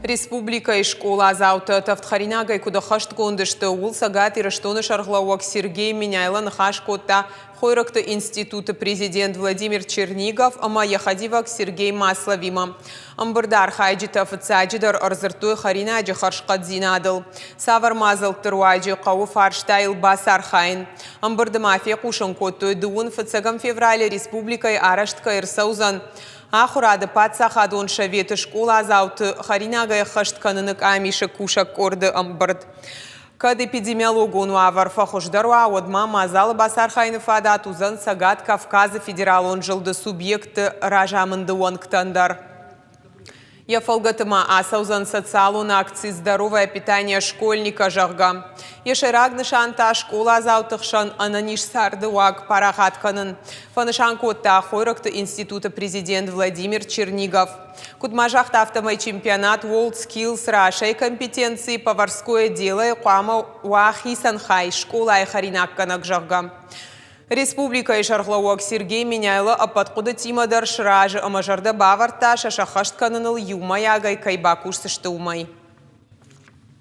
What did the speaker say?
Республика и школа зауты тафтхаринага и куда хашт кондышты ул сагат и раштоны шарглауак Сергей Миняйлан хашкота хойракта института президент Владимир Чернигов, ама яхадивак Сергей Масловима. Амбардар хайджитов цаджидар арзартуй харинаджи харшкадзинадл. Савар мазал труаджи кау фарштайл басар хайн. Амбарда мафия кушанкоту дуун фацагам феврале республика и араштка ирсаузан. Ахурады патсахадон шаветы школа зауты харинага хашт канынык амиша кушак корды амбард. Кад эпидемиологу нуавар фахушдаруа одма мазалы басар хайны фадат узан сагат Кавказа федерал он жылды субъекты ражамынды уанктандар. Я фолгатыма асаузан социалу на акции «Здоровое питание школьника» жагга. Ешерагны шанта школа заутыхшан ананиш сарды уаг парахатканын. Фанышан котта хойракты института президент Владимир Чернигов. Кудмажахта автомой чемпионат World Skills рашей компетенции поварское дело и куама уахи санхай школа и харинакканак жагга. Республика и шарглауак Сергей Миняйло апаткуда тимадар шражы амажарда баварта шашахаштканыныл юмай агай кайбакуш сыштыумай.